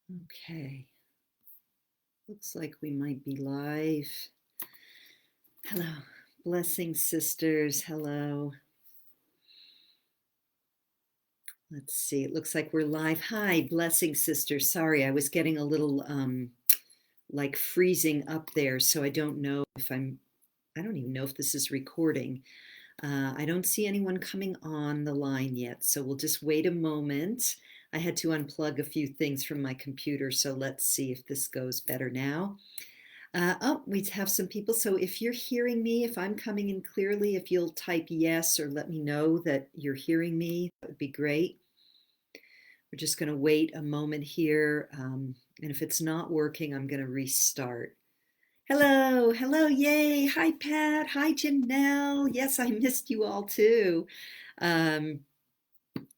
Okay, looks like we might be live. Hello, blessing sisters, hello. Let's see, it looks like we're live. Hi, blessing sisters. Sorry, I was getting a little like freezing up there, so I don't know if I don't even know if this is recording. I don't see anyone coming on the line yet, so we'll just wait a moment. I had to unplug a few things from my computer, so let's see if this goes better now. Oh, we have some people. So if you're hearing me, if I'm coming in clearly, if you'll type yes or let me know that you're hearing me, that would be great. We're just going to wait a moment here. And if it's not working, I'm going to restart. Hello, hello, yay. Hi, Pat. Hi, Janelle. Yes, I missed you all too. Um,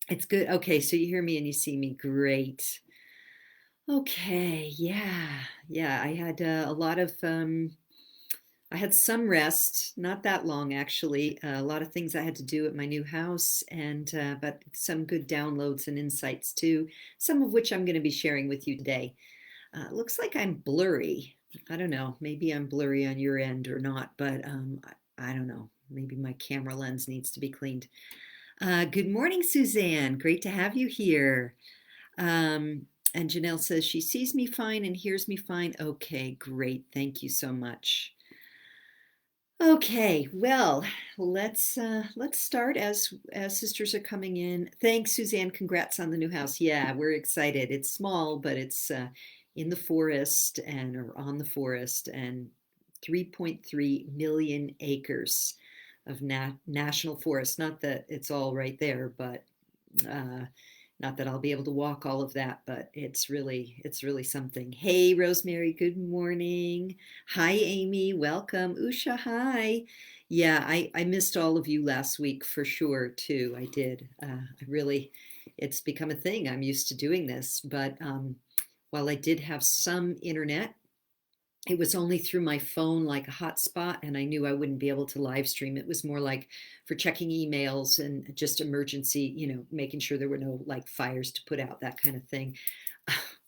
it's good. Okay, so you hear me and you see me. Great. Okay, yeah. I had a lot of I had some rest, not that long actually. A lot of things I had to do at my new house, and but some good downloads and insights too. Some of which I'm going to be sharing with you today. Looks like I'm blurry. I don't know. Maybe I'm blurry on your end or not, but I don't know. Maybe my camera lens needs to be cleaned. Good morning, Suzanne. Great to have you here. And Janelle says she sees me fine and hears me fine. Okay, great. Thank you so much. Okay, well, let's start as sisters are coming in. Thanks, Suzanne. Congrats on the new house. Yeah, we're excited. It's small, but it's in the forest and or on the forest and 3.3 million acres of national forest. Not that it's all right there, but uh, not that I'll be able to walk all of that, but it's really something. Hey, Rosemary, good morning. Hi, Amy, welcome. Usha, hi. Yeah, I missed all of you last week for sure too. I did. I really, it's become a thing. I'm used to doing this, but while I did have some internet, it was only through my phone like a hotspot, and I knew I wouldn't be able to live stream. It was more like for checking emails and just emergency, making sure there were no like fires to put out, that kind of thing.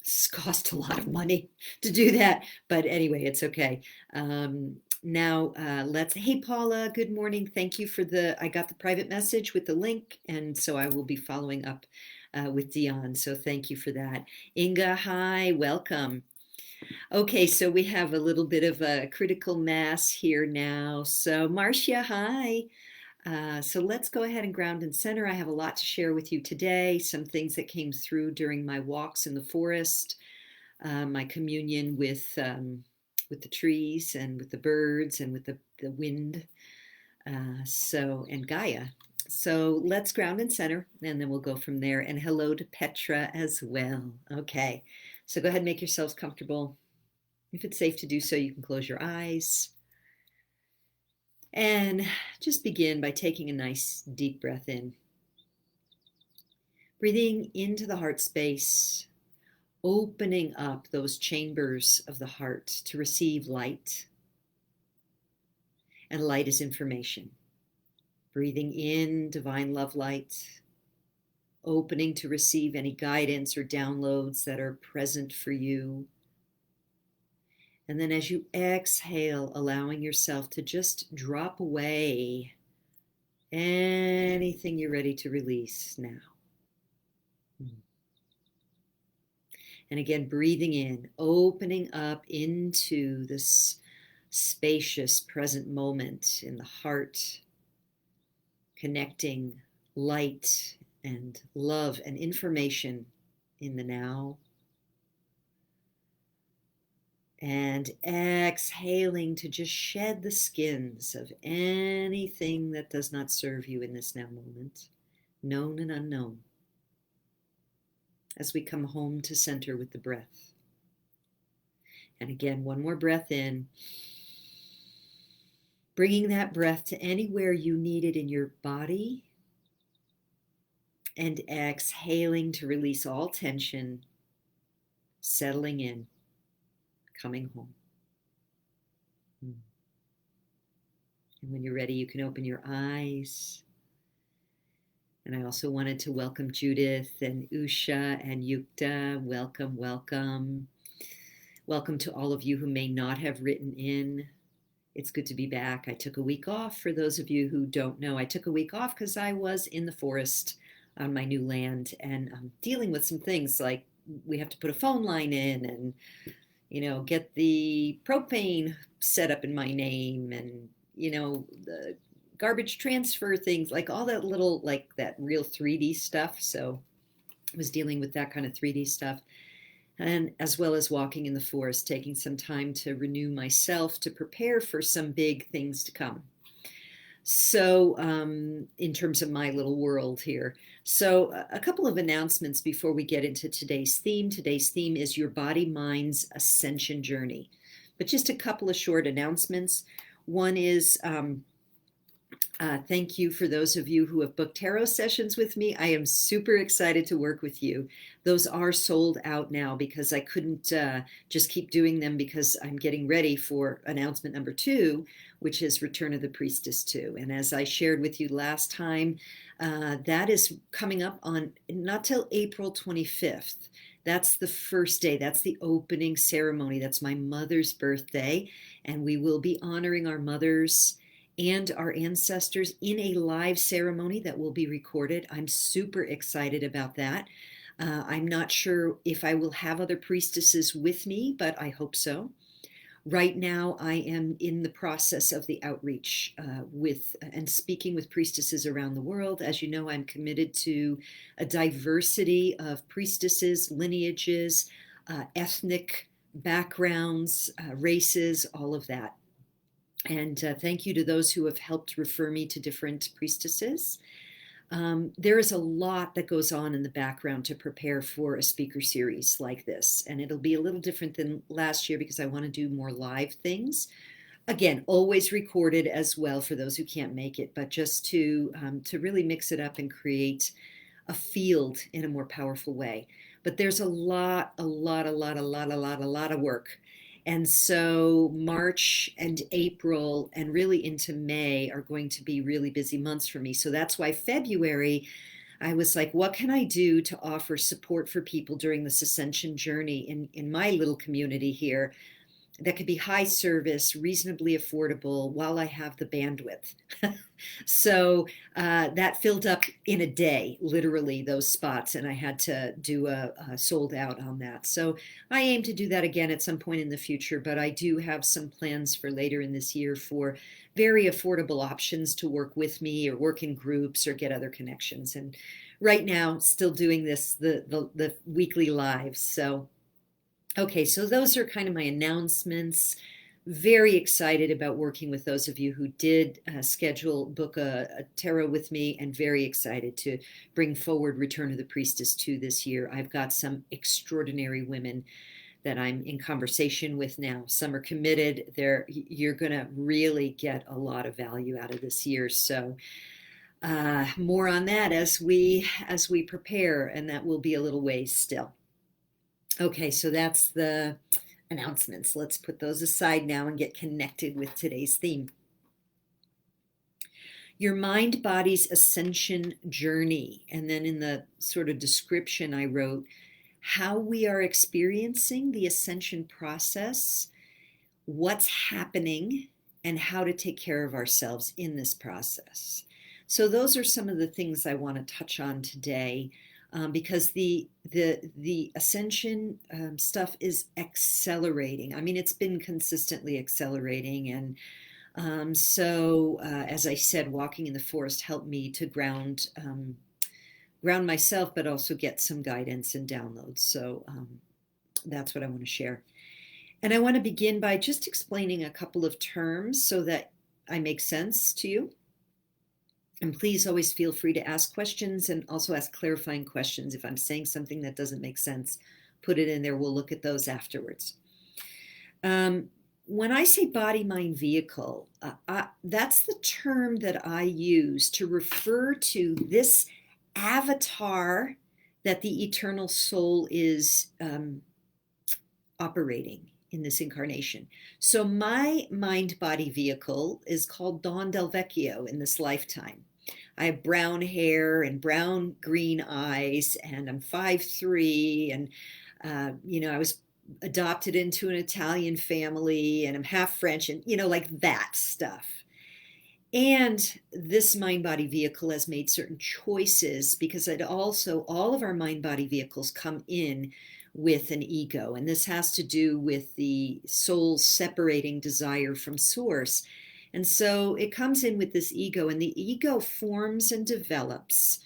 It's cost a lot of money to do that, but anyway, it's okay. Now hey, Paula, good morning. Thank you for I got the private message with the link, and so I will be following up with Dion, so thank you for that. Inga, hi, welcome. Okay, so we have a little bit of a critical mass here now. So, Marcia, hi. So let's go ahead and ground and center. I have a lot to share with you today, some things that came through during my walks in the forest, my communion with the trees and with the birds and with the wind, and Gaia. So let's ground and center, and then we'll go from there. And hello to Petra as well. Okay, so go ahead and make yourselves comfortable. If it's safe to do so, you can close your eyes and just begin by taking a nice deep breath in. Breathing into the heart space, opening up those chambers of the heart to receive light. And light is information. Breathing in divine love light, opening to receive any guidance or downloads that are present for you. And then as you exhale, allowing yourself to just drop away anything you're ready to release now. And again, breathing in, opening up into this spacious present moment in the heart, connecting light and love and information in the now. And exhaling to just shed the skins of anything that does not serve you in this now moment, known and unknown, as we come home to center with the breath. And again, one more breath in, bringing that breath to anywhere you need it in your body, and exhaling to release all tension, settling in, coming home. And when you're ready, you can open your eyes. And I also wanted to welcome Judith and Usha and Yukta. Welcome, welcome. Welcome to all of you who may not have written in. It's good to be back. I took a week off. For those of you who don't know, I took a week off because I was in the forest on my new land and dealing with some things like we have to put a phone line in and, get the propane set up in my name and, the garbage transfer things, like all that little, like that real 3D stuff. So I was dealing with that kind of 3D stuff. And as well as walking in the forest, taking some time to renew myself to prepare for some big things to come. So, in terms of my little world here. So, a couple of announcements before we get into today's theme. Today's theme is Your Body Mind's Ascension Journey. But just a couple of short announcements. One is thank you for those of you who have booked tarot sessions with me. I am super excited to work with you. Those are sold out now because I couldn't just keep doing them because I'm getting ready for announcement number 2, which is Return of the Priestess 2. And as I shared with you last time, that is coming up on not till April 25th. That's the first day. That's the opening ceremony. That's my mother's birthday. And we will be honoring our mothers and our ancestors in a live ceremony that will be recorded. I'm super excited about that. I'm not sure if I will have other priestesses with me, but I hope so. Right now, I am in the process of the outreach with and speaking with priestesses around the world. As you know, I'm committed to a diversity of priestesses, lineages, ethnic backgrounds, races, all of that. And thank you to those who have helped refer me to different priestesses. There is a lot that goes on in the background to prepare for a speaker series like this. And it'll be a little different than last year because I want to do more live things. Again, always recorded as well for those who can't make it, but just to really mix it up and create a field in a more powerful way. But there's a lot of work. And so March and April and really into May are going to be really busy months for me. So that's why February, I was like, what can I do to offer support for people during this ascension journey in my little community here that could be high service, reasonably affordable while I have the bandwidth. So that filled up in a day, literally, those spots, and I had to do a sold out on that. So I aim to do that again at some point in the future, but I do have some plans for later in this year for very affordable options to work with me or work in groups or get other connections. And right now, still doing this, the weekly lives. So okay, so those are kind of my announcements. Very excited about working with those of you who did book a tarot with me, and very excited to bring forward Return of the Priestess 2 this year. I've got some extraordinary women that I'm in conversation with now. Some are committed. You're going to really get a lot of value out of this year. So more on that as we prepare, and that will be a little ways still. Okay, so that's the announcements. Let's put those aside now and get connected with today's theme. Your mind body's ascension journey. And then in the sort of description I wrote, how we are experiencing the ascension process, what's happening, and how to take care of ourselves in this process. So those are some of the things I want to touch on today. Because the ascension stuff is accelerating. I mean, it's been consistently accelerating, and so as I said, walking in the forest helped me to ground myself, but also get some guidance and downloads. So that's what I want to share. And I want to begin by just explaining a couple of terms so that I make sense to you. And please always feel free to ask questions and also ask clarifying questions. If I'm saying something that doesn't make sense, put it in there. We'll look at those afterwards. When I say body, mind, vehicle, that's the term that I use to refer to this avatar that the eternal soul is operating in this incarnation. So my mind body vehicle is called Dawn Del Vecchio in this lifetime. I have brown hair and brown green eyes, and I'm 5'3", and I was adopted into an Italian family, and I'm half French, and like that stuff. And this mind body vehicle has made certain choices because it also, all of our mind body vehicles come in with an ego. And this has to do with the soul's separating desire from source. And so it comes in with this ego, and the ego forms and develops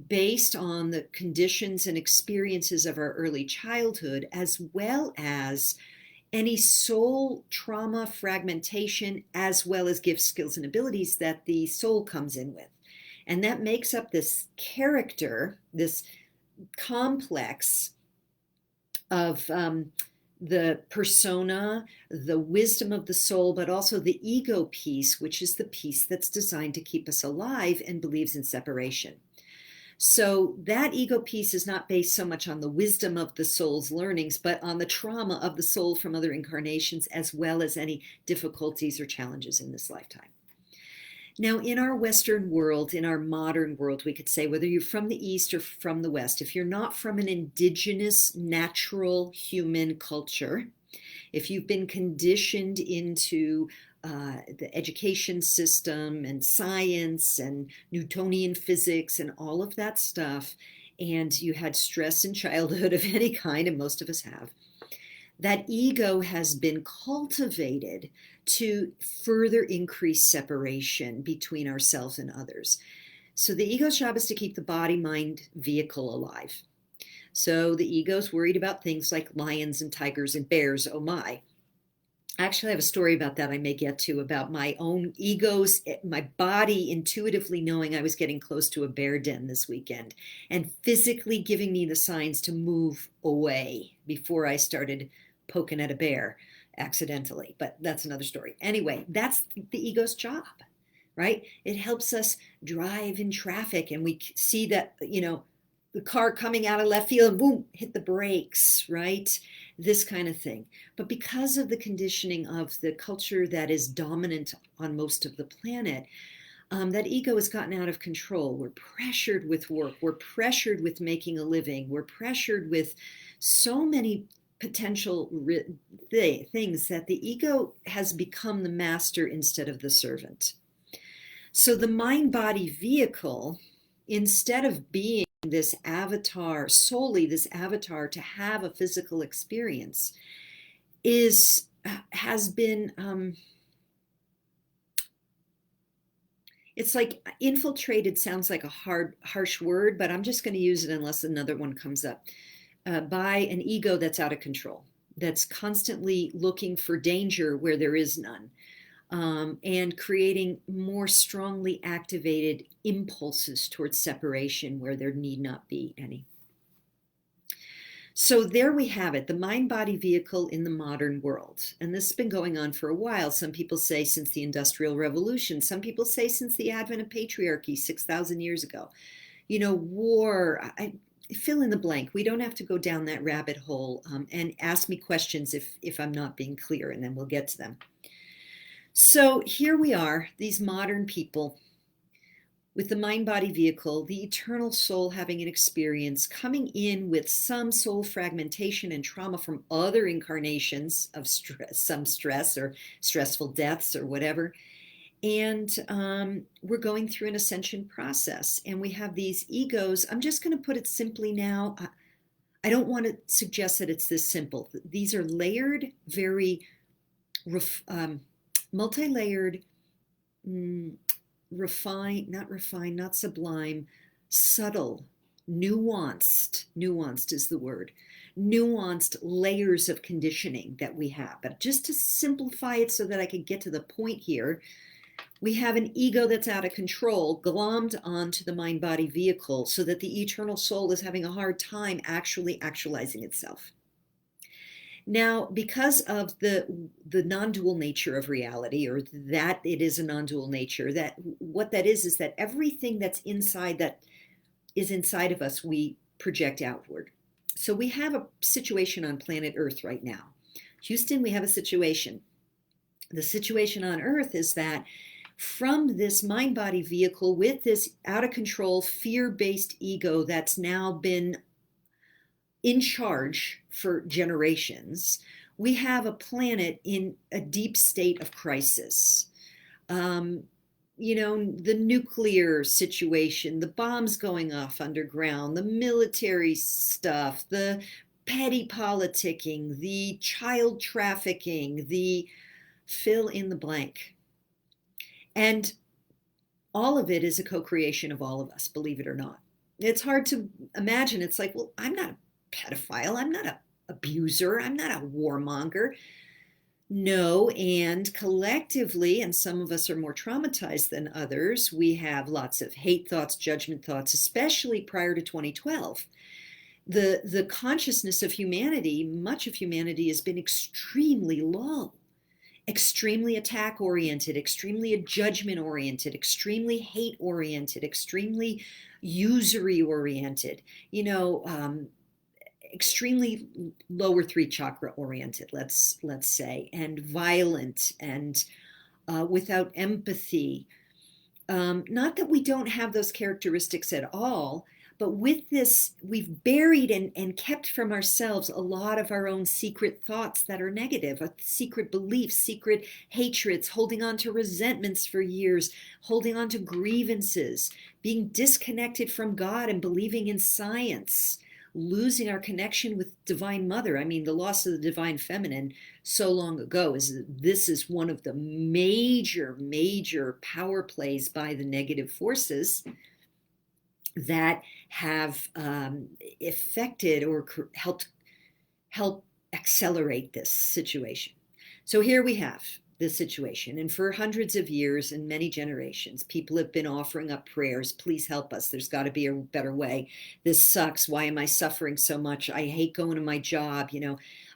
based on the conditions and experiences of our early childhood, as well as any soul trauma fragmentation, as well as gifts, skills, and abilities that the soul comes in with. And that makes up this character, this complex of the persona, the wisdom of the soul, but also the ego piece, which is the piece that's designed to keep us alive and believes in separation. So that ego piece is not based so much on the wisdom of the soul's learnings, but on the trauma of the soul from other incarnations, as well as any difficulties or challenges in this lifetime. Now, in our Western world, in our modern world, we could say, whether you're from the East or from the West, if you're not from an indigenous, natural human culture, if you've been conditioned into the education system and science and Newtonian physics and all of that stuff, and you had stress in childhood of any kind, and most of us have, that ego has been cultivated to further increase separation between ourselves and others. So the ego's job is to keep the body-mind vehicle alive. So the ego's worried about things like lions and tigers and bears, oh my. I actually have a story about that I may get to, about my own egos, my body intuitively knowing I was getting close to a bear den this weekend and physically giving me the signs to move away before I started poking at a bear accidentally. But that's another story. Anyway, that's the ego's job, right? It helps us drive in traffic, and we see that, the car coming out of left field and boom, hit the brakes, right? This kind of thing. But because of the conditioning of the culture that is dominant on most of the planet, that ego has gotten out of control. We're pressured with work. We're pressured with making a living. We're pressured with so many potential things that the ego has become the master instead of the servant. So the mind-body vehicle, instead of being this avatar, solely this avatar to have a physical experience, has been it's like infiltrated sounds like a harsh word, but I'm just going to use it unless another one comes up, by an ego that's out of control, that's constantly looking for danger where there is none. And creating more strongly activated impulses towards separation where there need not be any. So there we have it, the mind-body vehicle in the modern world. And this has been going on for a while. Some people say since the Industrial Revolution. Some people say since the advent of patriarchy 6,000 years ago. War, fill in the blank. We don't have to go down that rabbit hole, and ask me questions if I'm not being clear, and then we'll get to them. So here we are, these modern people with the mind-body vehicle, the eternal soul having an experience, coming in with some soul fragmentation and trauma from other incarnations of stress, some stress or stressful deaths or whatever. And we're going through an ascension process. And we have these egos. I'm just going to put it simply now. I don't want to suggest that it's this simple. These are layered, very multi-layered, not sublime, subtle, nuanced is the word, nuanced layers of conditioning that we have. But just to simplify it so that I can get to the point here, we have an ego that's out of control, glommed onto the mind-body vehicle so that the eternal soul is having a hard time actually actualizing itself. Now, because of the non-dual nature of reality, or that it is a non-dual nature, that what that is that everything that's inside, that is inside of us, we project outward. So we have a situation on planet Earth right now. Houston, we have a situation. The situation on Earth is that from this mind body vehicle with this out of control, fear based ego that's now been in charge for generations. We have a planet in a deep state of crisis. Um, the nuclear situation, the bombs going off underground, the military stuff, the petty politicking, the child trafficking, the fill in the blank. And all of it is a co-creation of all of us, believe it or not. It's hard to imagine. It's like, well, I'm not a pedophile. I'm not an abuser. I'm not a warmonger. No, and collectively, and some of us are more traumatized than others, we have lots of hate thoughts, judgment thoughts, especially prior to 2012. The consciousness of humanity, much of humanity, has been extremely low, extremely attack oriented, extremely judgment oriented, extremely hate oriented, extremely usury oriented, extremely lower three chakra oriented, let's say, and violent and without empathy. Not that we don't have those characteristics at all, but with this, we've buried and kept from ourselves a lot of our own secret thoughts that are negative, secret beliefs, secret hatreds, holding on to resentments for years, holding on to grievances, being disconnected from God and believing in science, losing our connection with Divine Mother. I mean, the loss of the Divine Feminine so long ago this is one of the major power plays by the negative forces that have affected or help accelerate this situation. So here we have this situation, and for hundreds of years and many generations, people have been offering up prayers. Please help us. There's got to be a better way. This sucks. Why am I suffering so much? I hate going to my job.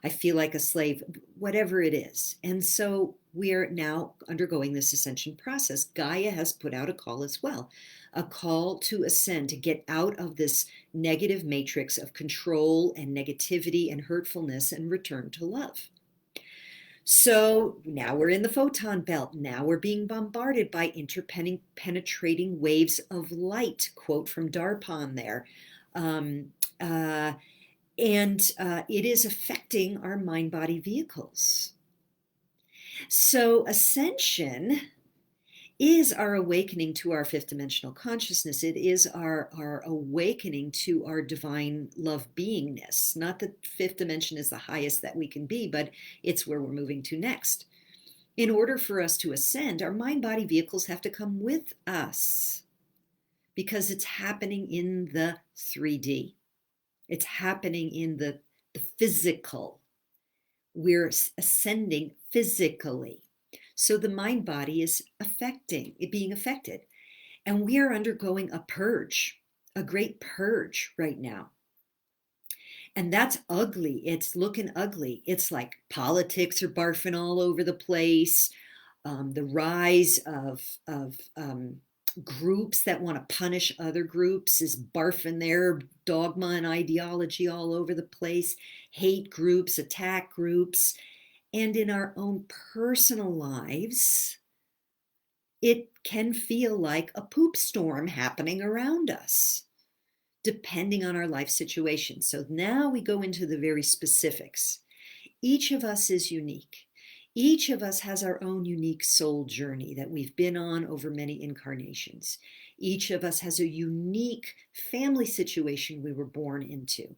I feel like a slave, whatever it is. And so we are now undergoing this ascension process. Gaia has put out a call as well, a call to ascend, to get out of this negative matrix of control and negativity and hurtfulness and return to love. So now we're in the photon belt. Now we're being bombarded by interpenetrating waves of light, quote from Darpan there. And it is affecting our mind-body vehicles. So ascension is our awakening to our fifth dimensional consciousness. It is our awakening to our divine love beingness. Not that fifth dimension is the highest that we can be, but it's where we're moving to next. In order for us to ascend, our mind-body vehicles have to come with us because it's happening in the 3D. It's happening in the physical. We're ascending physically. So the mind body is being affected. And we are undergoing a purge, a great purge right now. And that's ugly. It's looking ugly. It's like politics are barfing all over the place. The rise of groups that want to punish other groups is barfing their dogma and ideology all over the place. Hate groups, attack groups. And in our own personal lives, it can feel like a poop storm happening around us, depending on our life situation. So now we go into the very specifics. Each of us is unique. Each of us has our own unique soul journey that we've been on over many incarnations. Each of us has a unique family situation we were born into.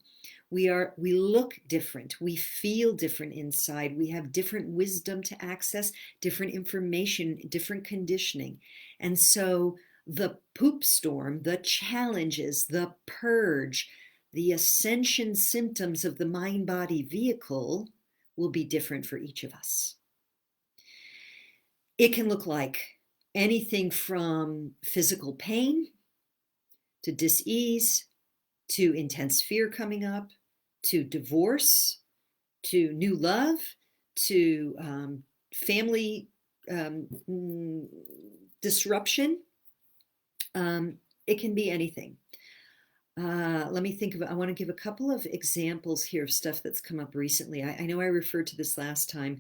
We look different. We feel different inside. We have different wisdom to access, different information, different conditioning. And so the poop storm, the challenges, the purge, the ascension symptoms of the mind-body vehicle will be different for each of us. It can look like anything from physical pain to dis-ease, to intense fear coming up, to divorce, to new love, to family disruption. It can be anything. Let me think of it. I want to give a couple of examples here of stuff that's come up recently. I know I referred to this last time.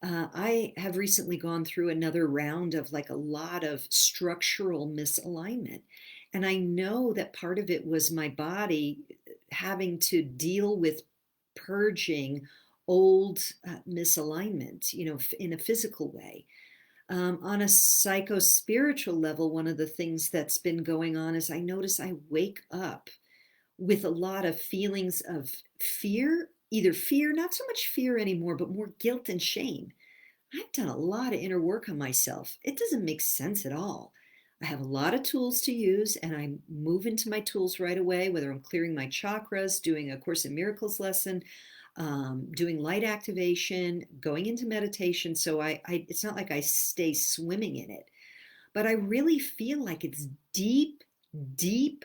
I have recently gone through another round of like a lot of structural misalignment. And I know that part of it was my body having to deal with purging old misalignment, in a physical way. On a psycho spiritual level, one of the things that's been going on is I notice I wake up with a lot of feelings of fear, either fear, not so much fear anymore, but more guilt and shame. I've done a lot of inner work on myself. It doesn't make sense at all. I have a lot of tools to use, and I move into my tools right away, whether I'm clearing my chakras, doing a Course in Miracles lesson, doing light activation, going into meditation. So it's not like I stay swimming in it, but I really feel like it's deep, deep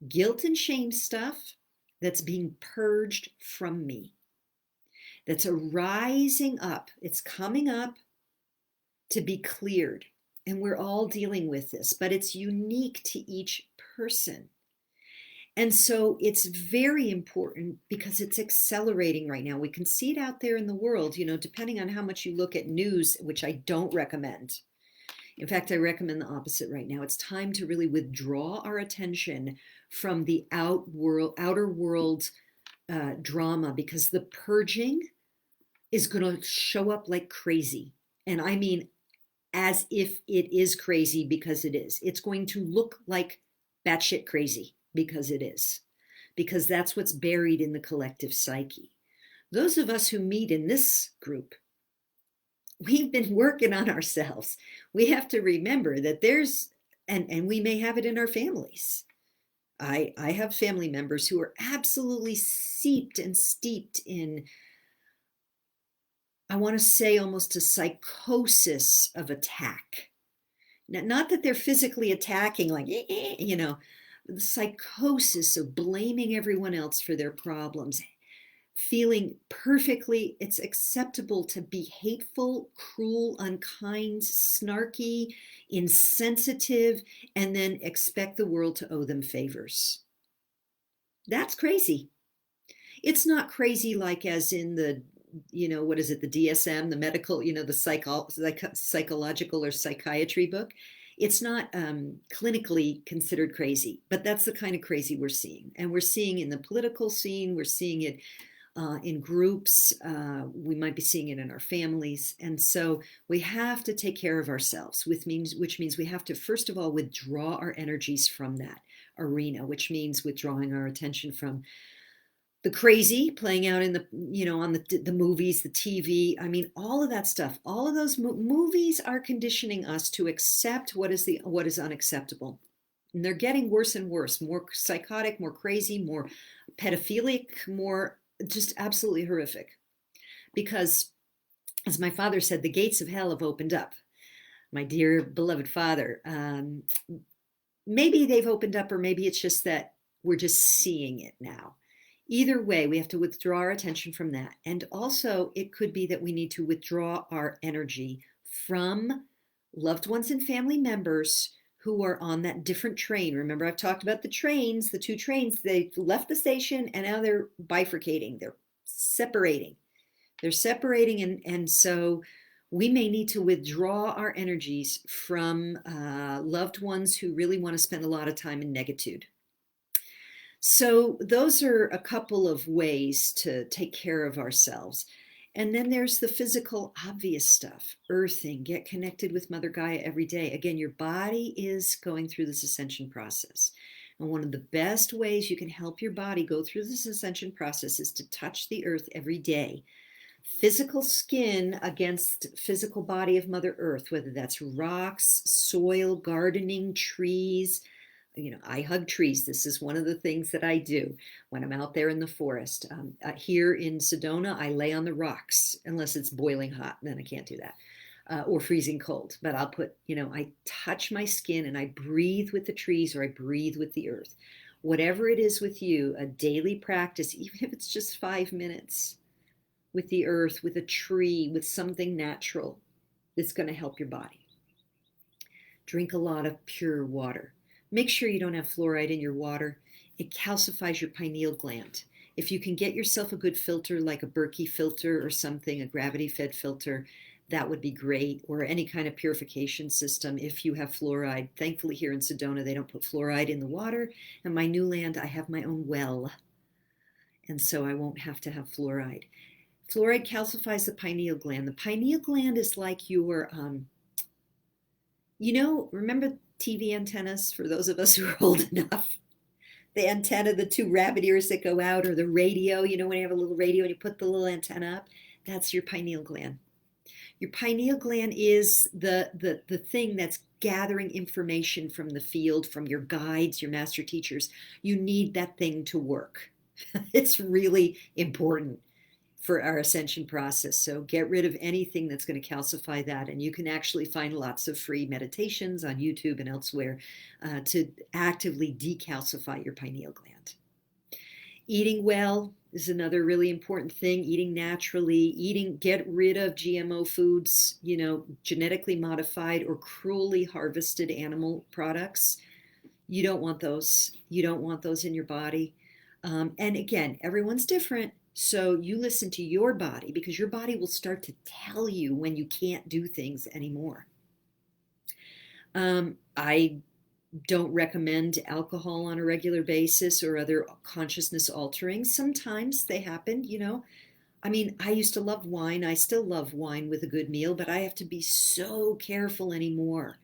guilt and shame stuff that's being purged from me. That's arising up. It's coming up to be cleared. And we're all dealing with this, but it's unique to each person. And so it's very important because it's accelerating right now. We can see it out there in the world, depending on how much you look at news, which I don't recommend. In fact, I recommend the opposite right now. It's time to really withdraw our attention from the outer world drama, because the purging is going to show up like crazy. And I mean, as if it is crazy, because it is. It's going to look like batshit crazy because it is. Because that's what's buried in the collective psyche. Those of us who meet in this group, we've been working on ourselves. We have to remember that and we may have it in our families. I have family members who are absolutely seeped and steeped in, I want to say, almost a psychosis of attack. Now, not that they're physically attacking, like, the psychosis of blaming everyone else for their problems, feeling perfectly it's acceptable to be hateful, cruel, unkind, snarky, insensitive, and then expect the world to owe them favors. That's crazy. It's not crazy like as in the, what is it, the DSM, the medical, the psychological or psychiatry book. It's not clinically considered crazy, but that's the kind of crazy we're seeing. And we're seeing in the political scene, we're seeing it in groups, we might be seeing it in our families. And so we have to take care of ourselves, which means we have to, first of all, withdraw our energies from that arena, which means withdrawing our attention from the crazy playing out in the, on the movies, the TV. I mean, all of that stuff, all of those movies are conditioning us to accept what is unacceptable. And they're getting worse and worse, more psychotic, more crazy, more pedophilic, more just absolutely horrific. Because, as my father said, the gates of hell have opened up. My dear beloved father, maybe they've opened up, or maybe it's just that we're just seeing it now. Either way, we have to withdraw our attention from that. And also, it could be that we need to withdraw our energy from loved ones and family members who are on that different train. Remember, I've talked about the trains, the two trains. They left the station and now they're bifurcating. They're separating. And so we may need to withdraw our energies from loved ones who really want to spend a lot of time in negitude. So those are a couple of ways to take care of ourselves. And then there's the physical, obvious stuff. Earthing, get connected with Mother Gaia every day. Again, your body is going through this ascension process. And one of the best ways you can help your body go through this ascension process is to touch the earth every day. Physical skin against physical body of Mother Earth, whether that's rocks, soil, gardening, trees. I hug trees. This is one of the things that I do when I'm out there in the forest. Here in Sedona, I lay on the rocks, unless it's boiling hot, then I can't do that, or freezing cold. But I'll put, I touch my skin and I breathe with the trees, or I breathe with the earth. Whatever it is with you, a daily practice, even if it's just 5 minutes with the earth, with a tree, with something natural, that's going to help your body. Drink a lot of pure water. Make sure you don't have fluoride in your water. It calcifies your pineal gland. If you can get yourself a good filter, like a Berkey filter or something, a gravity-fed filter, that would be great, or any kind of purification system if you have fluoride. Thankfully, here in Sedona, they don't put fluoride in the water. In my new land, I have my own well, and so I won't have to have fluoride. Fluoride calcifies the pineal gland. The pineal gland is like your, remember TV antennas for those of us who are old enough? The antenna, the two rabbit ears that go out, or the radio, when you have a little radio and you put the little antenna up, that's your pineal gland. Your pineal gland is the thing that's gathering information from the field, from your guides, your master teachers. You need that thing to work. It's really important for our ascension process. So get rid of anything that's going to calcify that. And you can actually find lots of free meditations on YouTube and elsewhere to actively decalcify your pineal gland. Eating well is another really important thing. Eating naturally, get rid of GMO foods, genetically modified or cruelly harvested animal products. You don't want those. You don't want those in your body. And again, everyone's different. So you listen to your body, because your body will start to tell you when you can't do things anymore. I don't recommend alcohol on a regular basis or other consciousness altering. Sometimes they happen, I used to love wine. I still love wine with a good meal, but I have to be so careful anymore.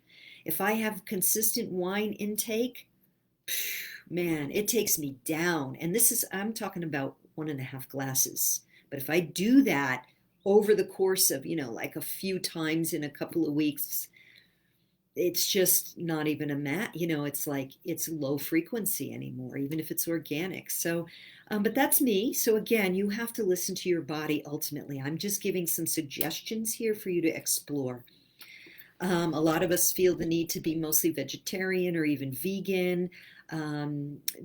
If I have consistent wine intake, man, it takes me down. And I'm talking about 1.5 glasses. But if I do that over the course of, like a few times in a couple of weeks, it's just not even it's like it's low frequency anymore, even if it's organic. So, but that's me. So again, you have to listen to your body ultimately. I'm just giving some suggestions here for you to explore. A lot of us feel the need to be mostly vegetarian or even vegan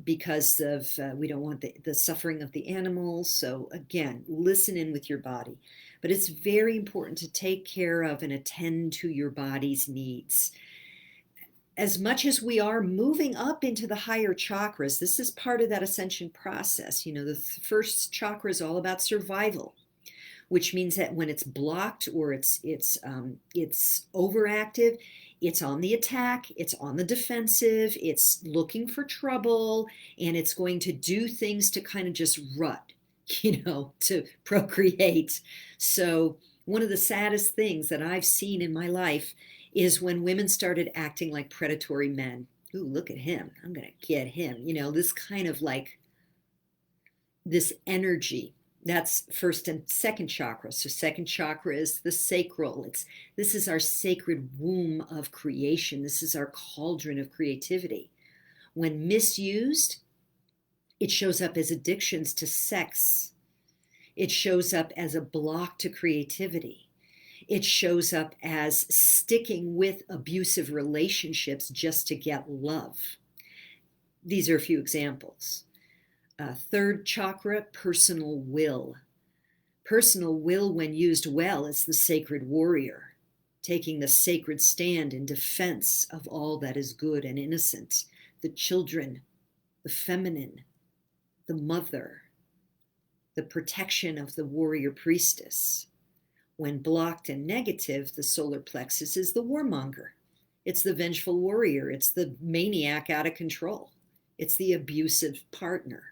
because of we don't want the suffering of the animals. So again, listen in with your body. But it's very important to take care of and attend to your body's needs. As much as we are moving up into the higher chakras, this is part of that ascension process. The first chakra is all about survival, which means that when it's blocked or it's overactive, it's on the attack, it's on the defensive, it's looking for trouble, and it's going to do things to kind of just rut, to procreate. So one of the saddest things that I've seen in my life is when women started acting like predatory men. Ooh, look at him. I'm going to get him. This kind of like this energy. That's first and second chakra. So second chakra is the sacral. This is our sacred womb of creation. This is our cauldron of creativity. When misused, it shows up as addictions to sex. It shows up as a block to creativity. It shows up as sticking with abusive relationships just to get love. These are a few examples. Third chakra, personal will. Personal will, when used well, is the sacred warrior, taking the sacred stand in defense of all that is good and innocent, the children, the feminine, the mother, the protection of the warrior priestess. When blocked and negative, the solar plexus is the warmonger. It's the vengeful warrior. It's the maniac out of control. It's the abusive partner,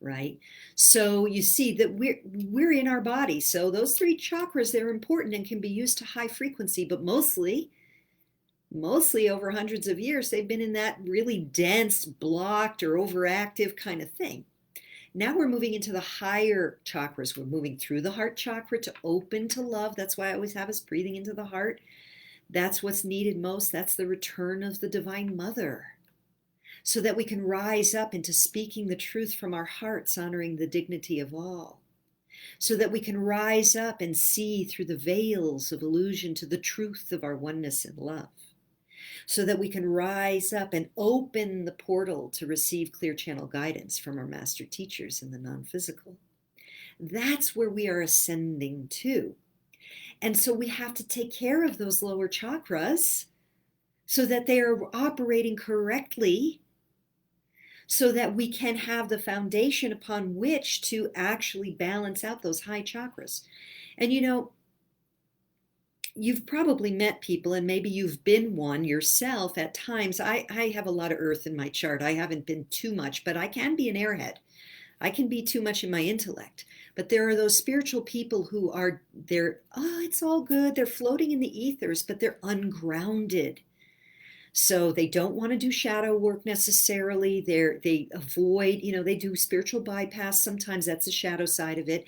right? So you see that we're in our body. So those 3 chakras, they're important and can be used to high frequency, but mostly over hundreds of years, they've been in that really dense, blocked, or overactive kind of thing. Now we're moving into the higher chakras. We're moving through the heart chakra to open to love. That's why I always have us breathing into the heart. That's what's needed most. That's the return of the Divine Mother, so that we can rise up into speaking the truth from our hearts, honoring the dignity of all, so that we can rise up and see through the veils of illusion to the truth of our oneness and love, so that we can rise up and open the portal to receive clear channel guidance from our master teachers in the non-physical. That's where we are ascending to. And so we have to take care of those lower chakras so that they are operating correctly, so that we can have the foundation upon which to actually balance out those high chakras. And you've probably met people, and maybe you've been one yourself at times. I have a lot of earth in my chart. I haven't been too much, but I can be an airhead. I can be too much in my intellect. But there are those spiritual people who are, it's all good. They're floating in the ethers, but they're ungrounded. So they don't want to do shadow work necessarily. They avoid, they do spiritual bypass. Sometimes that's the shadow side of it.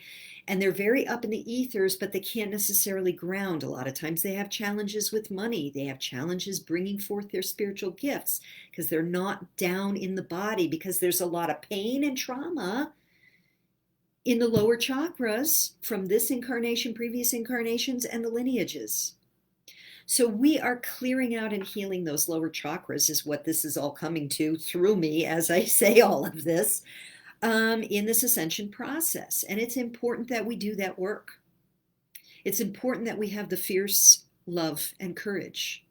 And they're very up in the ethers, but they can't necessarily ground. A lot of times they have challenges with money. They have challenges bringing forth their spiritual gifts because they're not down in the body, because there's a lot of pain and trauma in the lower chakras from this incarnation, previous incarnations, and the lineages. So we are clearing out and healing those lower chakras, is what this is all coming to through me as I say all of this, in this ascension process. And it's important that we do that work. It's important that we have the fierce love and courage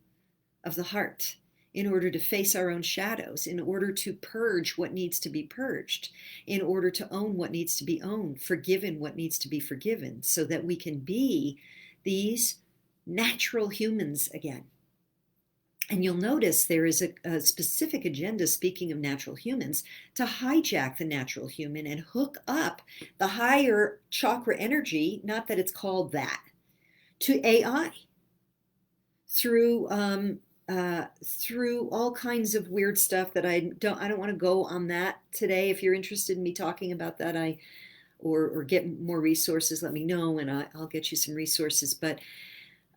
of the heart in order to face our own shadows, in order to purge what needs to be purged, in order to own what needs to be owned, forgiven what needs to be forgiven, so that we can be these natural humans again. And you'll notice there is a specific agenda, speaking of natural humans, to hijack the natural human and hook up the higher chakra energy, not that it's called that, to AI through all kinds of weird stuff that I don't want to go on that today. If you're interested in me talking about that, or get more resources, let me know, and I'll get you some resources. But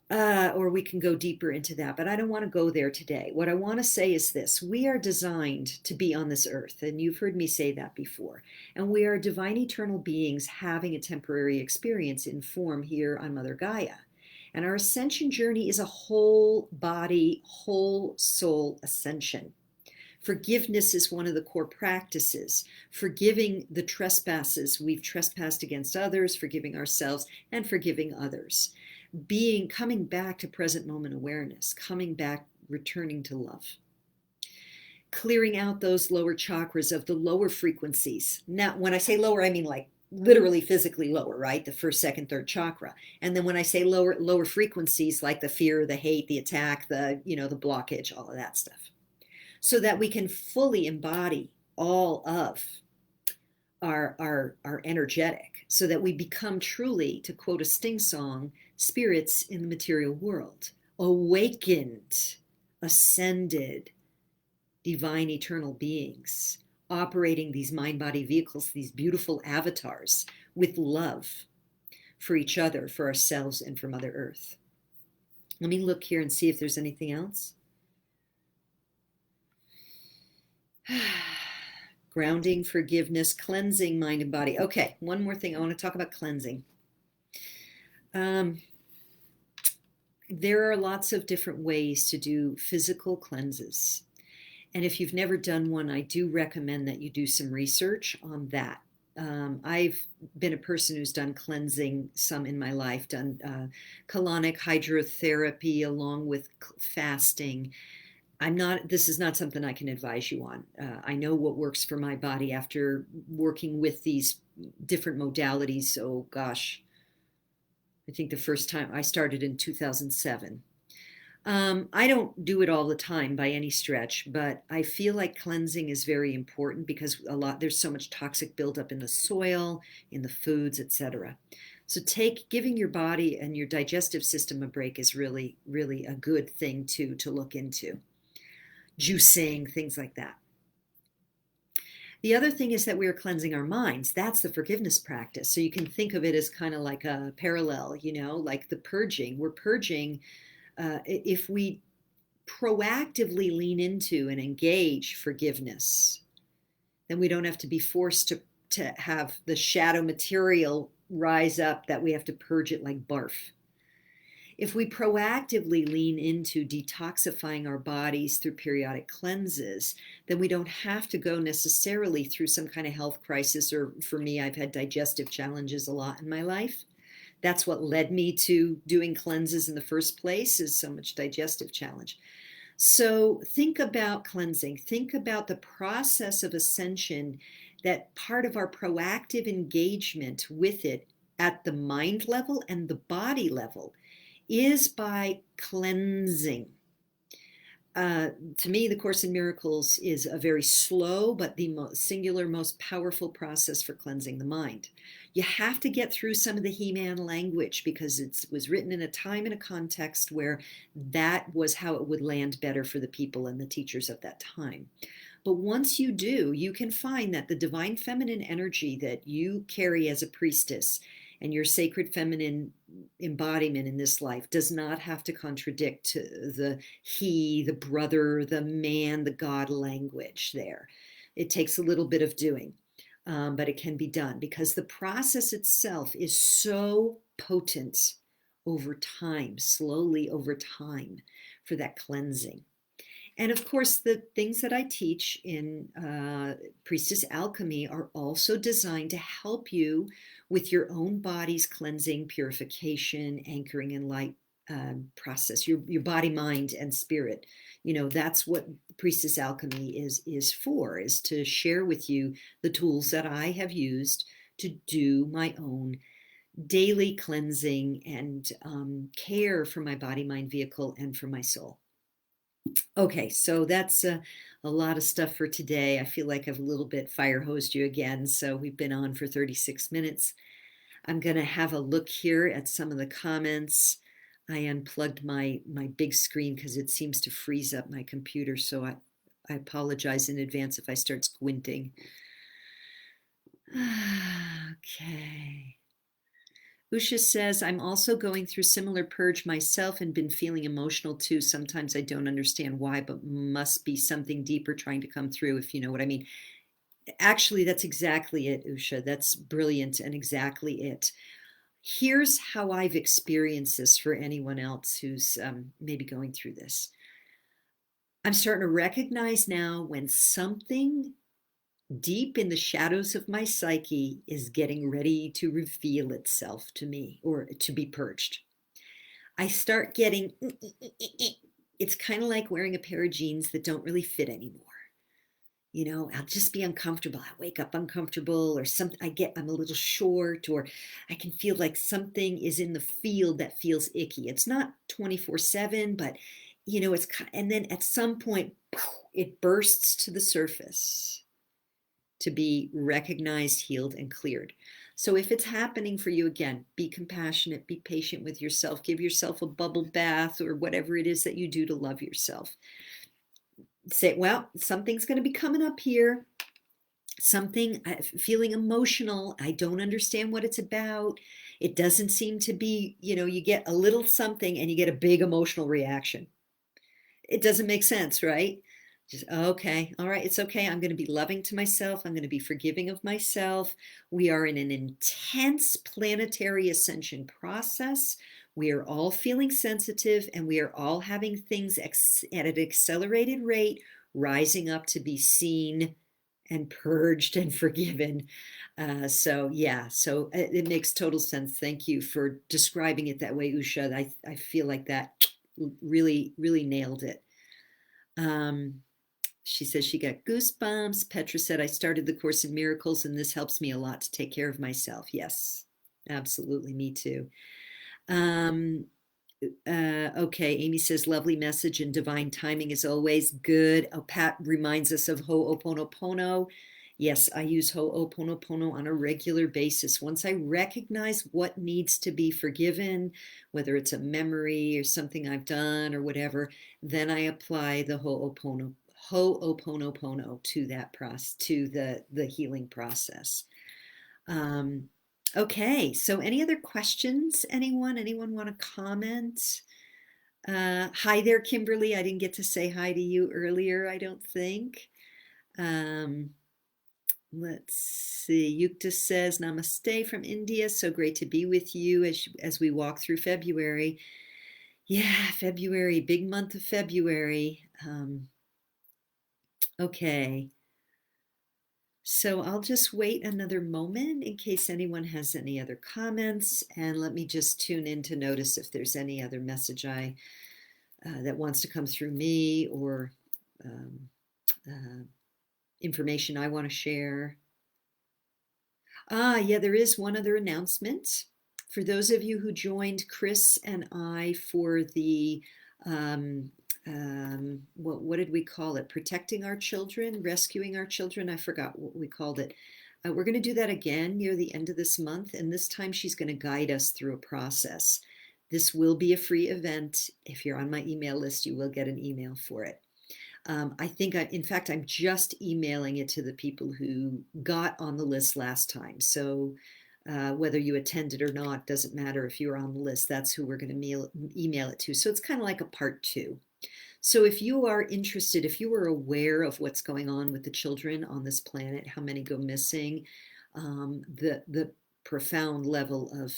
or we can go deeper into that, but I don't want to go there today. What I want to say is this: we are designed to be on this earth, and you've heard me say that before, and we are divine eternal beings having a temporary experience in form here on Mother Gaia. And our ascension journey is a whole body, whole soul ascension. Forgiveness is one of the core practices. Forgiving the trespasses we've trespassed against others, forgiving ourselves, and forgiving others. Coming back to present moment awareness, coming back, returning to love. Clearing out those lower chakras of the lower frequencies. Now, when I say lower, I mean like literally physically lower, right? The first, second, third chakra. And then when I say lower frequencies, like the fear, the hate, the attack, the blockage, all of that stuff. So that we can fully embody all of our energetic, so that we become truly, to quote a Sting song, spirits in the material world, awakened, ascended, divine eternal beings, operating these mind-body vehicles, these beautiful avatars, with love for each other, for ourselves, and for Mother Earth. Let me look here and see if there's anything else. Grounding, forgiveness, cleansing mind and body. Okay, one more thing. I want to talk about cleansing. There are lots of different ways to do physical cleanses. And if you've never done one, I do recommend that you do some research on that. I've been a person who's done cleansing some in my life, done colonic hydrotherapy along with fasting. This is not something I can advise you on. I know what works for my body after working with these different modalities. So, gosh, I think the first time I started in 2007. I don't do it all the time by any stretch, but I feel like cleansing is very important because there's so much toxic buildup in the soil, in the foods, etc. So giving your body and your digestive system a break is really, really a good thing to look into. Juicing, things like that. The other thing is that we are cleansing our minds. That's the forgiveness practice. So you can think of it as kind of like a parallel, like the purging. We're purging. If we proactively lean into and engage forgiveness, then we don't have to be forced to have the shadow material rise up that we have to purge it like barf. If we proactively lean into detoxifying our bodies through periodic cleanses, then we don't have to go necessarily through some kind of health crisis. Or for me, I've had digestive challenges a lot in my life. That's what led me to doing cleanses in the first place, is so much digestive challenge. So think about cleansing. Think about the process of ascension, that part of our proactive engagement with it at the mind level and the body level is by cleansing. To me, the Course in Miracles is a very slow but the singular, most powerful process for cleansing the mind. You have to get through some of the He-Man language because it was written in a time and a context where that was how it would land better for the people and the teachers of that time. But once you do, you can find that the divine feminine energy that you carry as a priestess and your sacred feminine embodiment in this life does not have to contradict the he, the brother, the man, the God language there. It takes a little bit of doing, but it can be done because the process itself is so potent over time, slowly over time, for that cleansing. And of course, the things that I teach in Priestess Alchemy are also designed to help you with your own body's cleansing, purification, anchoring, and light process. Your body, mind, and spirit. You know, that's what Priestess Alchemy is for, is to share with you the tools that I have used to do my own daily cleansing and care for my body, mind, vehicle, and for my soul. Okay, so that's a lot of stuff for today. I feel like I've a little bit fire hosed you again. So we've been on for 36 minutes. I'm going to have a look here at some of the comments. I unplugged my big screen because it seems to freeze up my computer. So I apologize in advance if I start squinting. Okay. Usha says, I'm also going through similar purge myself and been feeling emotional too. Sometimes I don't understand why, but must be something deeper trying to come through, if you know what I mean. Actually, that's exactly it, Usha. That's brilliant and exactly it. Here's how I've experienced this for anyone else who's maybe going through this. I'm starting to recognize now when something deep in the shadows of my psyche is getting ready to reveal itself to me or to be purged. I start getting, it's kind of like wearing a pair of jeans that don't really fit anymore. You know, I'll just be uncomfortable. I wake up uncomfortable or something. I'm a little short, or I can feel like something is in the field that feels icky. It's not 24/7, but you know, and then at some point it bursts to the surface to be recognized, healed, and cleared. So if it's happening for you, again, be compassionate, be patient with yourself, give yourself a bubble bath or whatever it is that you do to love yourself. Say, well, something's going to be coming up here. Something, feeling emotional. I don't understand what it's about. It doesn't seem to be, you know, you get a little something and you get a big emotional reaction. It doesn't make sense, right? Just, okay, all right, it's okay. I'm going to be loving to myself. I'm going to be forgiving of myself. We are in an intense planetary ascension process. We are all feeling sensitive and we are all having things at an accelerated rate rising up to be seen and purged and forgiven. So it makes total sense. Thank you for describing it that way, Usha. I feel like that really, really nailed it. She says she got goosebumps. Petra said, I started the Course in Miracles and this helps me a lot to take care of myself. Yes, absolutely. Me too. Okay, Amy says, lovely message and divine timing is always good. Oh, Pat reminds us of Ho'oponopono. Yes, I use Ho'oponopono on a regular basis. Once I recognize what needs to be forgiven, whether it's a memory or something I've done or whatever, then I apply the Ho'oponopono to that process, to the healing process. Okay, so any other questions? Anyone want to comment? Hi there, Kimberly. I didn't get to say hi to you earlier, I don't think. Let's see. Yukta says, Namaste from India. So great to be with you as we walk through February. Yeah, February, big month of February. Okay. So I'll just wait another moment in case anyone has any other comments, and let me just tune in to notice if there's any other message that wants to come through me or information I want to share. Yeah, there is one other announcement. For those of you who joined Chris and I for the, what did we call it? Protecting our children, rescuing our children. I forgot what we called it. We're going to do that again near the end of this month. And this time she's going to guide us through a process. This will be a free event. If you're on my email list, you will get an email for it. In fact, I'm just emailing it to the people who got on the list last time. So whether you attended or not, doesn't matter if you're on the list. That's who we're going to email it to. So it's kind of like a part 2. So if you are interested, if you are aware of what's going on with the children on this planet, how many go missing, the profound level of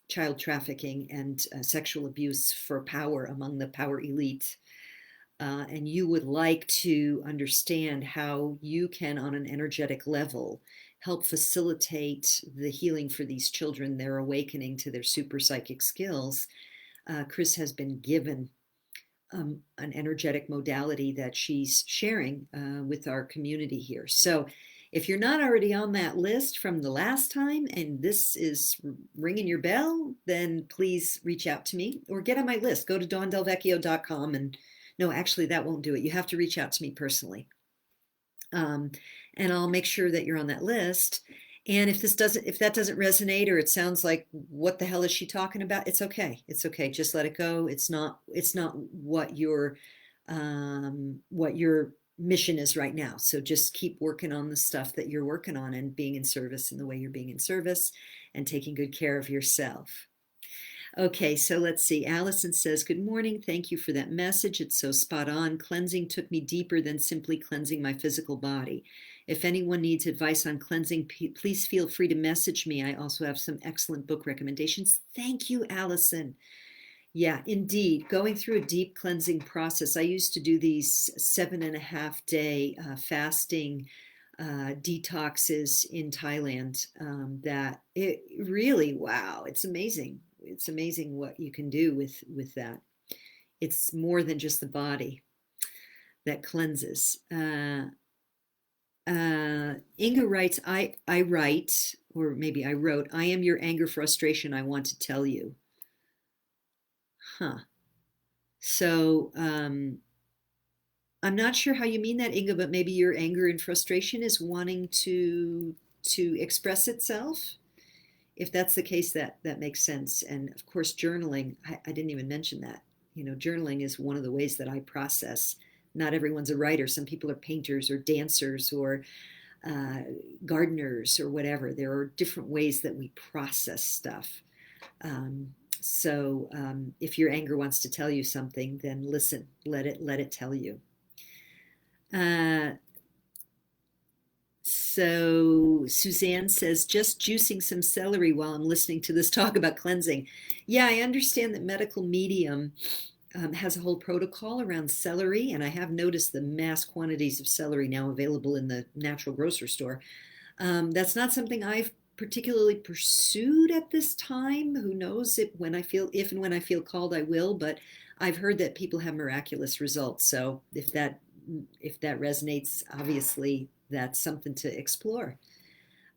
child trafficking and sexual abuse for power among the power elite, and you would like to understand how you can, on an energetic level, help facilitate the healing for these children, their awakening to their super psychic skills, Chris has been given an energetic modality that she's sharing with our community here. So if you're not already on that list from the last time and this is ringing your bell, then please reach out to me or get on my list. Go to dawndelvecchio.com and no, actually that won't do it. You have to reach out to me personally. And I'll make sure that you're on that list. And if that doesn't resonate, or it sounds like, what the hell is she talking about? It's okay. It's okay. Just let it go. It's not what your mission is right now. So just keep working on the stuff that you're working on and being in service in the way you're being in service and taking good care of yourself. Okay, so let's see. Allison says, good morning. Thank you for that message. It's so spot on. Cleansing took me deeper than simply cleansing my physical body. If anyone needs advice on cleansing, please feel free to message me. I also have some excellent book recommendations. Thank you, Allison. Yeah, indeed. Going through a deep cleansing process. I used to do these 7.5-day fasting detoxes in Thailand. That it really, wow, it's amazing. It's amazing what you can do with that. It's more than just the body that cleanses. Inga writes, I write, or maybe I wrote, I am your anger frustration I want to tell you. Huh. So I'm not sure how you mean that, Inga, but maybe your anger and frustration is wanting to express itself. If that's the case, that makes sense. And of course, journaling, I didn't even mention that. You know, journaling is one of the ways that I process. Not everyone's a writer. Some people are painters or dancers or gardeners or whatever. There are different ways that we process stuff. So if your anger wants to tell you something, then listen, let it tell you. So Suzanne says, just juicing some celery while I'm listening to this talk about cleansing. Yeah, I understand that medical medium has a whole protocol around celery, and I have noticed the mass quantities of celery now available in the natural grocery store. That's not something I've particularly pursued at this time. Who knows if and when I feel called, I will, but I've heard that people have miraculous results. So if that resonates, obviously that's something to explore.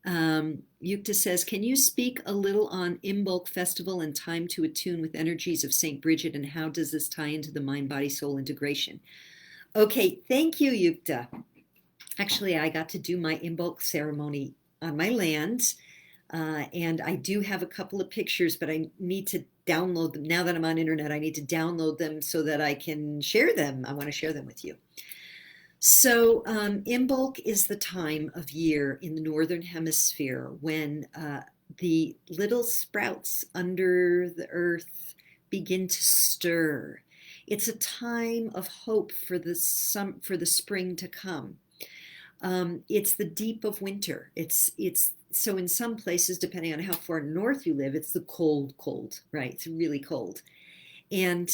Yukta says, can you speak a little on Imbolc Festival and time to attune with energies of St. Bridget, and how does this tie into the mind-body-soul integration? Okay, thank you, Yukta. Actually, I got to do my Imbolc ceremony on my land, and I do have a couple of pictures, but I need to download them. Now that I'm on internet, I need to download them so that I can share them. I want to share them with you. So Imbolc is the time of year in the Northern Hemisphere when the little sprouts under the earth begin to stir. It's a time of hope for the spring to come. It's the deep of winter. It's so in some places, depending on how far north you live, it's the cold, right? It's really cold. And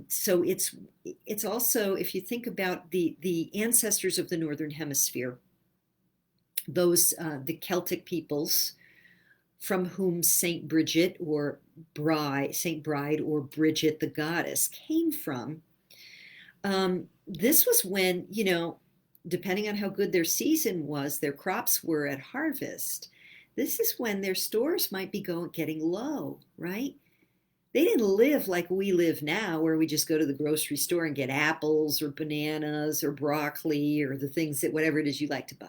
so it's also, if you think about the ancestors of the Northern Hemisphere, those the Celtic peoples from whom Saint Bridget or Saint Bride or Bridget the goddess came from. This was when, depending on how good their season was, their crops were at harvest. This is when their stores might be getting low, right? They didn't live like we live now, where we just go to the grocery store and get apples or bananas or broccoli or the things that whatever it is you like to buy.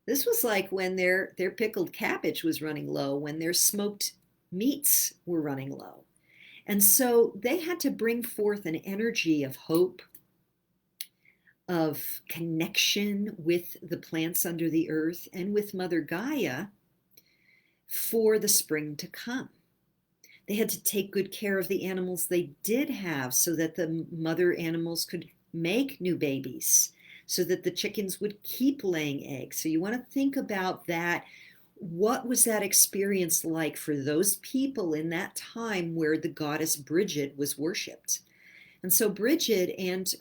This was like when their pickled cabbage was running low, when their smoked meats were running low. And so they had to bring forth an energy of hope, of connection with the plants under the earth and with Mother Gaia for the spring to come. They had to take good care of the animals they did have so that the mother animals could make new babies, so that the chickens would keep laying eggs. So you want to think about that. What was that experience like for those people in that time where the goddess Bridget was worshipped? And so Bridget, and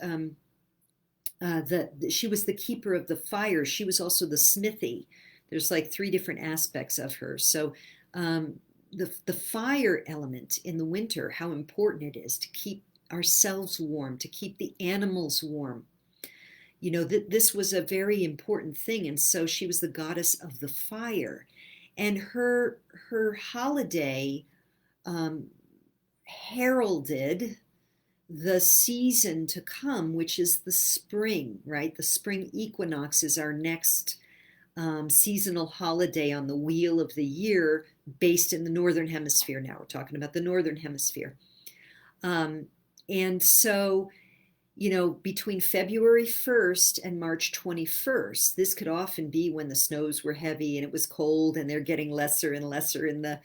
she was the keeper of the fire. She was also the smithy. There's like 3 different aspects of her. So the fire element in the winter, how important it is to keep ourselves warm, to keep the animals warm. You know, this was a very important thing. And so she was the goddess of the fire. And her holiday heralded the season to come, which is the spring, right? The spring equinox is our next seasonal holiday on the wheel of the year, based in the Northern Hemisphere. Now we're talking about the Northern Hemisphere. And so, you know, between February 1st and March 21st, this could often be when the snows were heavy and it was cold, and they're getting lesser and lesser in the,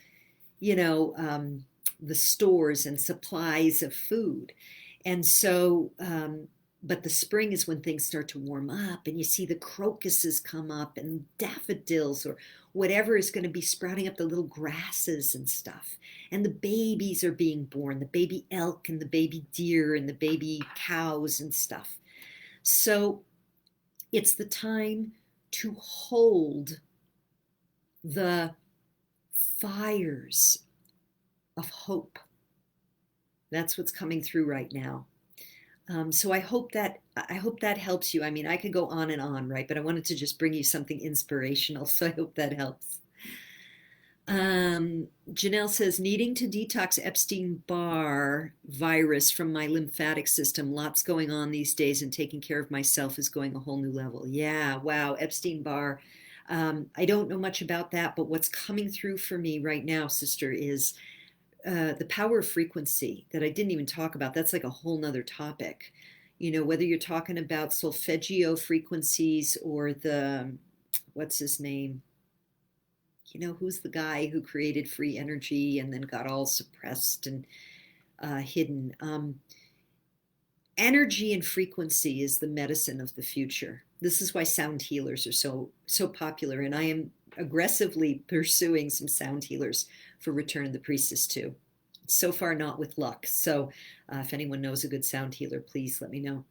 you know, the stores and supplies of food. And so, but the spring is when things start to warm up, and you see the crocuses come up and daffodils or whatever is going to be sprouting up, the little grasses and stuff. And the babies are being born, the baby elk and the baby deer and the baby cows and stuff. So it's the time to hold the fires of hope. That's what's coming through right now. So I hope that helps you. I mean, I could go on and on, right? But I wanted to just bring you something inspirational. So I hope that helps. Janelle says, needing to detox Epstein-Barr virus from my lymphatic system. Lots going on these days, and taking care of myself is going a whole new level. Yeah, wow, Epstein-Barr. I don't know much about that, but what's coming through for me right now, sister, is the power of frequency that I didn't even talk about. That's like a whole nother topic. You know, whether you're talking about solfeggio frequencies or the, what's his name? You know, who's the guy who created free energy and then got all suppressed and hidden? Energy and frequency is the medicine of the future. This is why sound healers are so popular, and I am aggressively pursuing some sound healers for Return of the Priestess too. So far, not with luck. So if anyone knows a good sound healer, please let me know.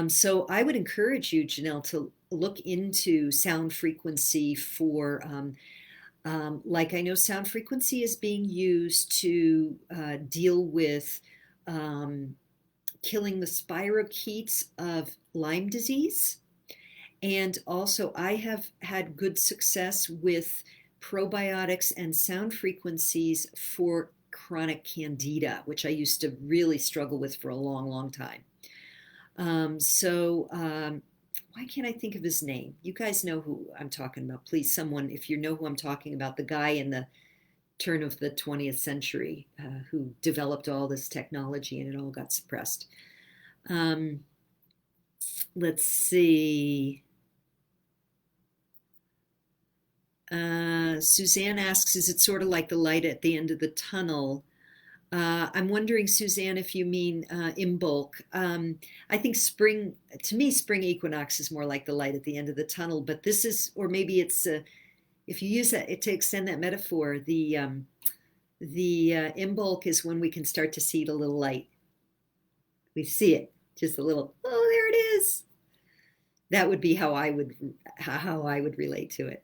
So I would encourage you, Janelle, to look into sound frequency for, like I know sound frequency is being used to deal with killing the spirochetes of Lyme disease. And also I have had good success with probiotics and sound frequencies for chronic candida, which I used to really struggle with for a long, long time. Why can't I think of his name? You guys know who I'm talking about. Please, someone, if you know who I'm talking about, the guy in the turn of the 20th century who developed all this technology and it all got suppressed. Let's see. Suzanne asks, is it sort of like the light at the end of the tunnel? I'm wondering, Suzanne, if you mean Imbolc. I think spring, to me, spring equinox is more like the light at the end of the tunnel, but this is, or maybe it's, if you use that, to extend that metaphor, the Imbolc is when we can start to see the little light. We see it, just a little, oh, there it is. That would be how I would relate to it.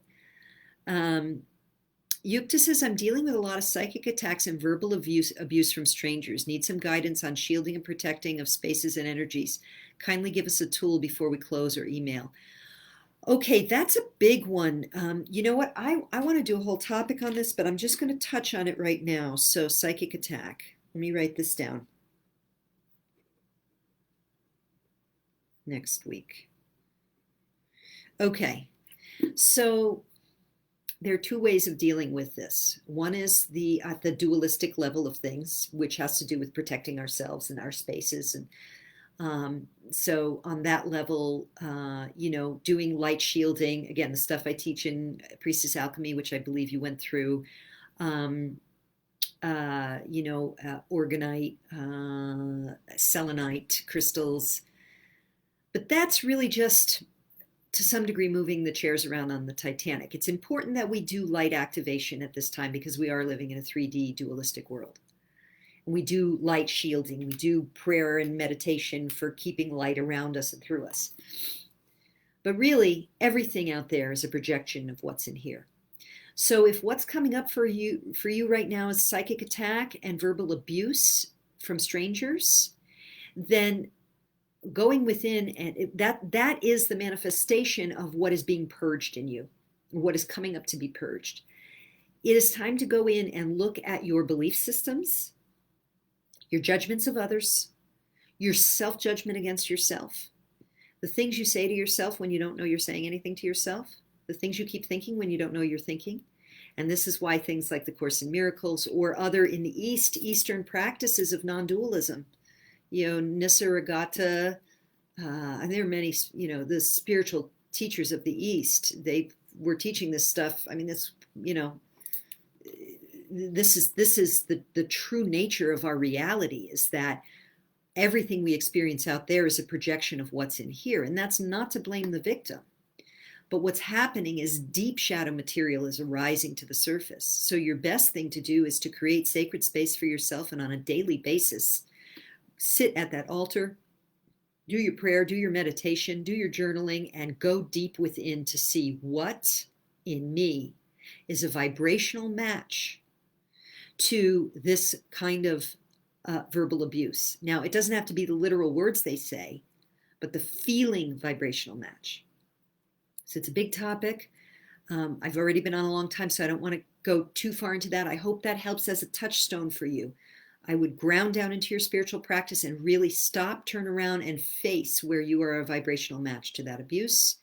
Yukta says, I'm dealing with a lot of psychic attacks and verbal abuse from strangers. Need some guidance on shielding and protecting of spaces and energies. Kindly give us a tool before we close or email. Okay, that's a big one. You know what? I want to do a whole topic on this, but I'm just going to touch on it right now. So, psychic attack. Let me write this down next week. Okay, so there are two ways of dealing with this. One is at the dualistic level of things, which has to do with protecting ourselves and our spaces. And so on that level, doing light shielding, again, the stuff I teach in Priestess Alchemy, which I believe you went through, um, organite, selenite crystals. But that's really just to some degree moving the chairs around on the Titanic. It's important that we do light activation at this time because we are living in a 3D dualistic world. We do light shielding, we do prayer and meditation for keeping light around us and through us. But really, everything out there is a projection of what's in here. So if what's coming up for you right now is psychic attack and verbal abuse from strangers, then going within, and that is the manifestation of what is being purged in you, what is coming up to be purged. It is time to go in and look at your belief systems, your judgments of others, your self-judgment against yourself, the things you say to yourself when you don't know you're saying anything to yourself, the things you keep thinking when you don't know you're thinking. And this is why things like the Course in Miracles or other in the Eastern practices of non-dualism, Nisargata, and there are many, the spiritual teachers of the East, they were teaching this stuff. I mean, this is the true nature of our reality, is that everything we experience out there is a projection of what's in here. And that's not to blame the victim. But what's happening is deep shadow material is arising to the surface. So your best thing to do is to create sacred space for yourself, and on a daily basis, sit at that altar, do your prayer, do your meditation, do your journaling, and go deep within to see what in me is a vibrational match to this kind of verbal abuse. Now, it doesn't have to be the literal words they say, but the feeling vibrational match. So it's a big topic. I've already been on a long time, so I don't want to go too far into that. I hope that helps as a touchstone for you. I would ground down into your spiritual practice and really stop, turn around, and face where you are a vibrational match to that abuse,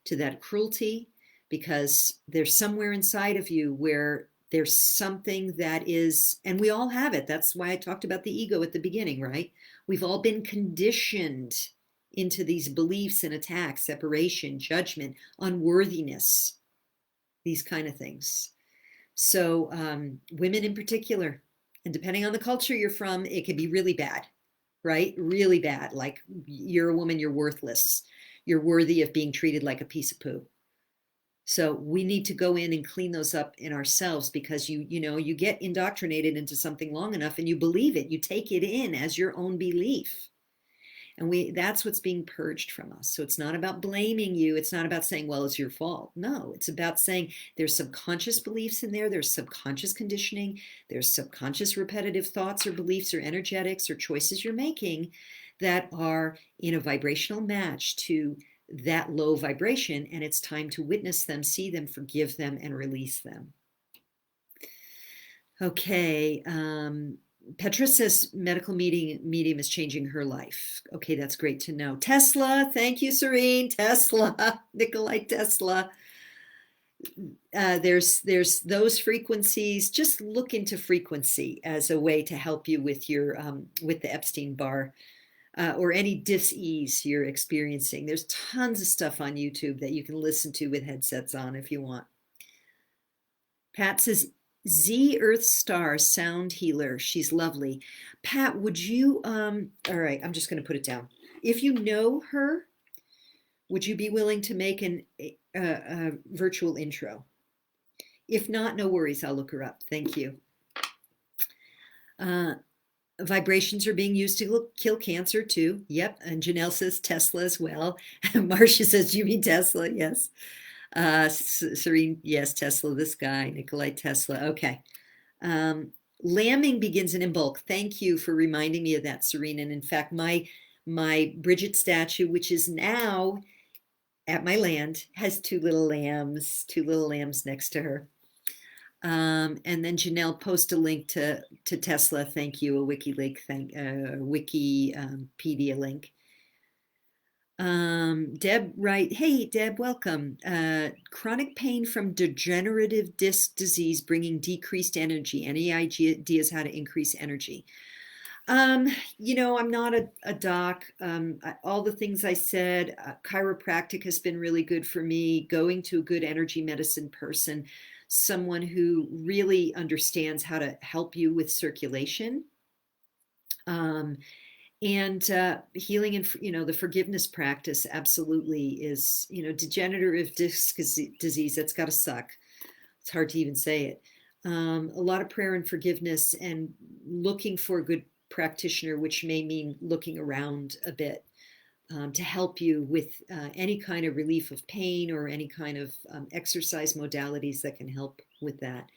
to that cruelty, because there's somewhere inside of you where there's something that is, and we all have it. That's why I talked about the ego at the beginning, right? We've all been conditioned into these beliefs and attacks, separation, judgment, unworthiness, these kind of things. So women in particular, and depending on the culture you're from, it can be really bad, right? Really bad. Like, you're a woman, you're worthless. You're worthy of being treated like a piece of poo. So we need to go in and clean those up in ourselves, because you get indoctrinated into something long enough and you believe it. You take it in as your own belief. And that's what's being purged from us. So it's not about blaming you. It's not about saying, well, it's your fault. No, it's about saying there's subconscious beliefs in there. There's subconscious conditioning. There's subconscious repetitive thoughts or beliefs or energetics or choices you're making that are in a vibrational match to that low vibration. And it's time to witness them, see them, forgive them, and release them. Okay. Petra says medical medium is changing her life. Okay, that's great to know. Tesla, thank you, Serene. Tesla, Nikolai Tesla. There's those frequencies. Just look into frequency as a way to help you with your with the Epstein Barr or any dis-ease you're experiencing. There's tons of stuff on YouTube that you can listen to with headsets on if you want. Pat says, Z Earth Star Sound Healer. She's lovely. Pat, would you, all right, I'm just going to put it down. If you know her, would you be willing to make a virtual intro? If not, no worries. I'll look her up. Thank you. Vibrations are being used to kill cancer too. Yep. And Janelle says Tesla as well. Marcia says, you mean Tesla? Yes. Serene, yes, Tesla, this guy, Nikolai Tesla. Okay. Lambing begins in bulk. Thank you for reminding me of that, Serene. And in fact, my Bridget statue, which is now at my land, has two little lambs next to her. And then Janelle, post a link to Tesla. Thank you. A wiki link. Wikipedia link. Deb, right. Hey, Deb, welcome. Chronic pain from degenerative disc disease bringing decreased energy. Any ideas how to increase energy? You know, I'm not a doc. All the things I said, chiropractic has been really good for me. Going to a good energy medicine person, someone who really understands how to help you with circulation. And healing and, you know, the forgiveness practice absolutely is, you know, degenerative disc disease, that's got to suck. It's hard to even say it. A lot of prayer and forgiveness and looking for a good practitioner, which may mean looking around a bit to help you with any kind of relief of pain or any kind of exercise modalities that can help with that.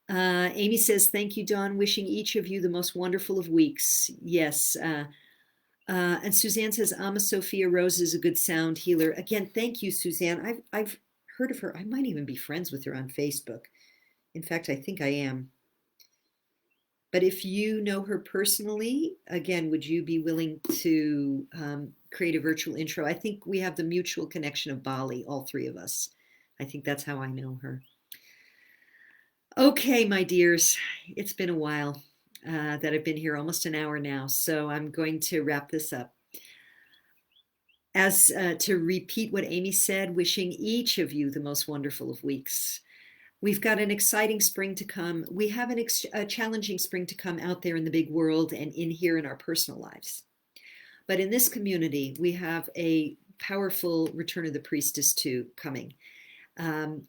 Amy says, thank you, Dawn. Wishing each of you the most wonderful of weeks. Yes. And Suzanne says, Ama Sophia Rose is a good sound healer. Again, thank you, Suzanne. I've heard of her. I might even be friends with her on Facebook. In fact, I think I am. But if you know her personally, again, would you be willing to create a virtual intro? I think we have the mutual connection of Bali, all three of us. I think that's how I know her. Okay, my dears, it's been a while that I've been here, almost an hour now, so I'm going to wrap this up. As to repeat what Amy said, wishing each of you the most wonderful of weeks. We've got an exciting spring to come. We have a challenging spring to come out there in the big world and in here in our personal lives. But in this community, we have a powerful Return of the Priestess 2 coming.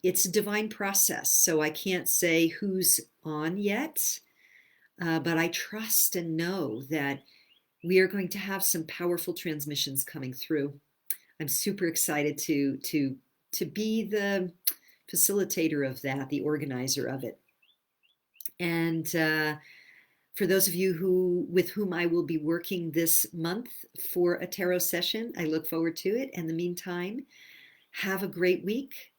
It's a divine process, so I can't say who's on yet, but I trust and know that we are going to have some powerful transmissions coming through. I'm super excited to be the facilitator of that, the organizer of it. And for those of you with whom I will be working this month for a tarot session, I look forward to it. In the meantime, have a great week.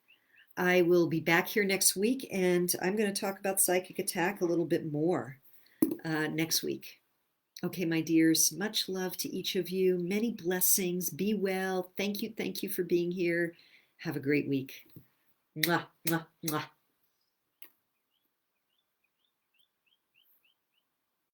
I will be back here next week, and I'm going to talk about psychic attack a little bit more next week. Okay, my dears, much love to each of you. Many blessings. Be well. Thank you for being here. Have a great week. Mwah, mwah, mwah.